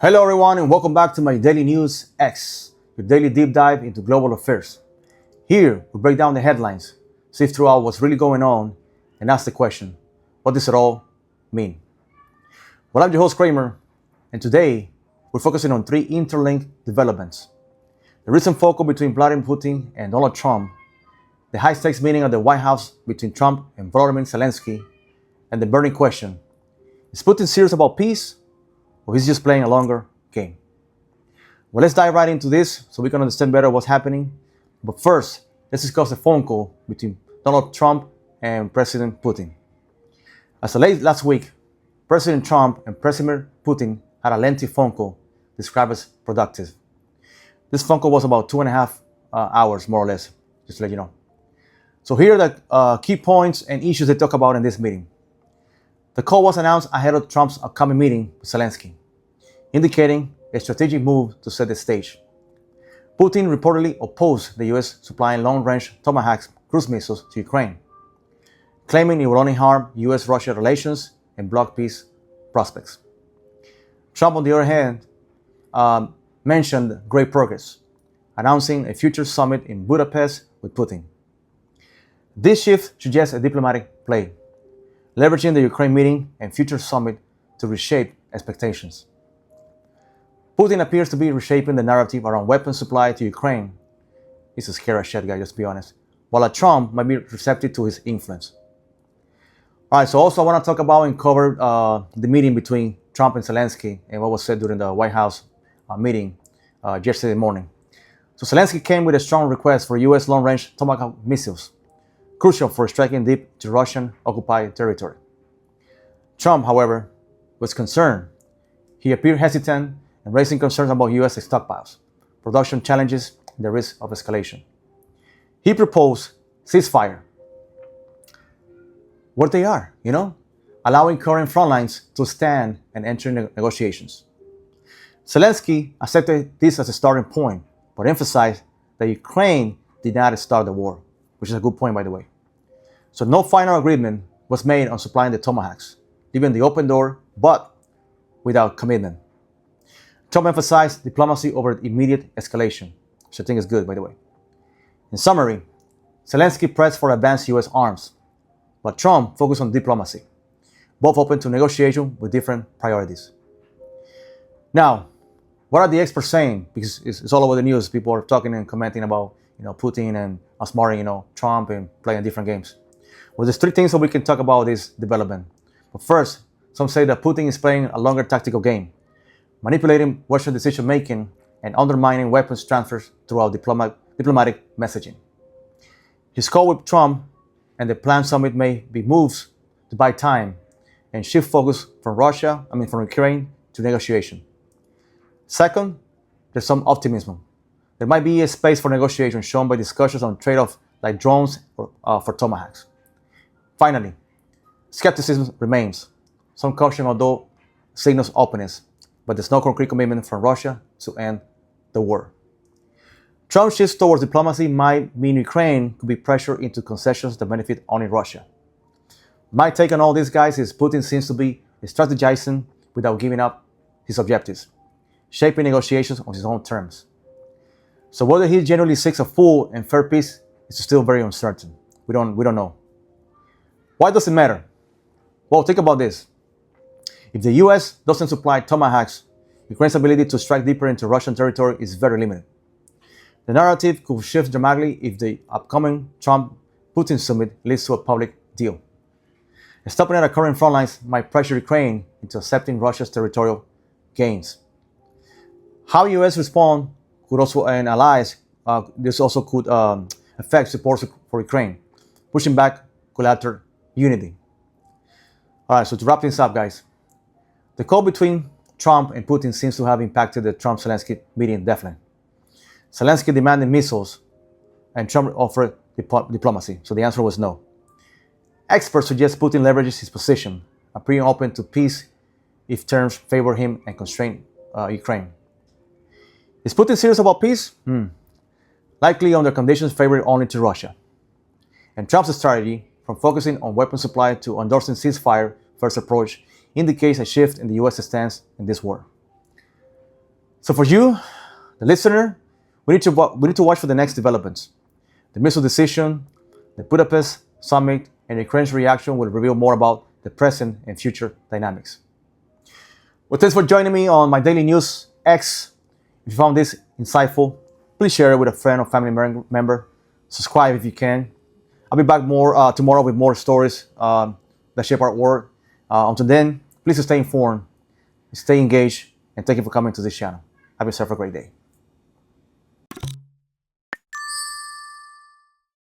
Hello everyone and welcome back to my Daily News X, your daily deep dive into global affairs. Here, we break down the headlines, sift through out what's really going on, and ask the question, what does it all mean? Well, I'm your host Kramer, and today we're focusing on three interlinked developments. The recent focal between Vladimir Putin and Donald Trump, the high-stakes meeting at the White House between Trump and Volodymyr Zelenskyy, and the burning question, is Putin serious about peace? Or he's just playing a longer game? Well, let's dive right into this so we can understand better what's happening. But first, let's discuss the phone call between Donald Trump and President Putin. As of late last week, President Trump and President Putin had a lengthy phone call described as productive. This phone call was about 2.5 hours, more or less, just to let you know. So here are the key points and issues they talk about in this meeting. The call was announced ahead of Trump's upcoming meeting with Zelenskyy, indicating a strategic move to set the stage. Putin reportedly opposed the U.S. supplying long-range Tomahawk cruise missiles to Ukraine, claiming it would only harm U.S.-Russia relations and block peace prospects. Trump, on the other hand, mentioned great progress, announcing a future summit in Budapest with Putin. This shift suggests a diplomatic play, leveraging the Ukraine meeting and future summit to reshape expectations. Putin appears to be reshaping the narrative around weapons supply to Ukraine. He's a scary shit guy, just be honest. While Trump might be receptive to his influence. All right, so also I want to talk about and cover the meeting between Trump and Zelenskyy and what was said during the White House meeting yesterday morning. So Zelenskyy came with a strong request for U.S. long-range Tomahawk missiles, crucial for striking deep to Russian-occupied territory. Trump, however, was concerned. He appeared hesitant and raising concerns about U.S. stockpiles, production challenges, and the risk of escalation. He proposed ceasefire, what they are, allowing current front lines to stand and enter negotiations. Zelenskyy accepted this as a starting point, but emphasized that Ukraine did not start the war, which is a good point, by the way. So no final agreement was made on supplying the Tomahawks, leaving the open door, but without commitment. Trump emphasized diplomacy over immediate escalation, which I think is good, by the way. In summary, Zelenskyy pressed for advanced U.S. arms, but Trump focused on diplomacy, both open to negotiation with different priorities. Now, what are the experts saying? Because it's all over the news. People are talking and commenting about Putin and outsmarting Trump and playing different games. Well, there's three things that we can talk about this development. But first, some say that Putin is playing a longer tactical game, manipulating Russian decision-making and undermining weapons transfers throughout diplomatic messaging. His call with Trump and the planned summit may be moves to buy time and shift focus from Ukraine to negotiation. Second, there's some optimism. There might be a space for negotiation shown by discussions on trade-offs like drones for Tomahawks. Finally, skepticism remains. Some caution, although signals openness, but there's no concrete commitment from Russia to end the war. Trump's shift towards diplomacy might mean Ukraine could be pressured into concessions that benefit only Russia. My take on all these guys is Putin seems to be strategizing without giving up his objectives, shaping negotiations on his own terms. So whether he genuinely seeks a full and fair peace is still very uncertain. We don't know. Why does it matter? Well, think about this. If the U.S. doesn't supply Tomahawks, Ukraine's ability to strike deeper into Russian territory is very limited. The narrative could shift dramatically if the upcoming Trump-Putin summit leads to a public deal. Stopping at the current front lines might pressure Ukraine into accepting Russia's territorial gains. How U.S. respond could also, and allies, this also could affect support for Ukraine. Pushing back could alter unity. All right, so to wrap things up, guys, the call between Trump and Putin seems to have impacted the Trump-Zelenskyy meeting definitely. Zelenskyy demanded missiles, and Trump offered diplomacy, so the answer was no. Experts suggest Putin leverages his position, appearing open to peace if terms favor him and constrain Ukraine. Is Putin serious about peace? Likely under conditions favored only to Russia. And Trump's strategy, from focusing on weapons supply to endorsing ceasefire first approach, indicates a shift in the U.S. stance in this war. So for you, the listener, we need to watch for the next developments. The missile decision, the Budapest summit, and Ukraine's reaction will reveal more about the present and future dynamics. Well, thanks for joining me on my daily news X. If you found this insightful, please share it with a friend or family member. Subscribe if you can. I'll be back tomorrow with more stories that shape our world. Until then, please stay informed, stay engaged, and thank you for coming to this channel. Have yourself a great day.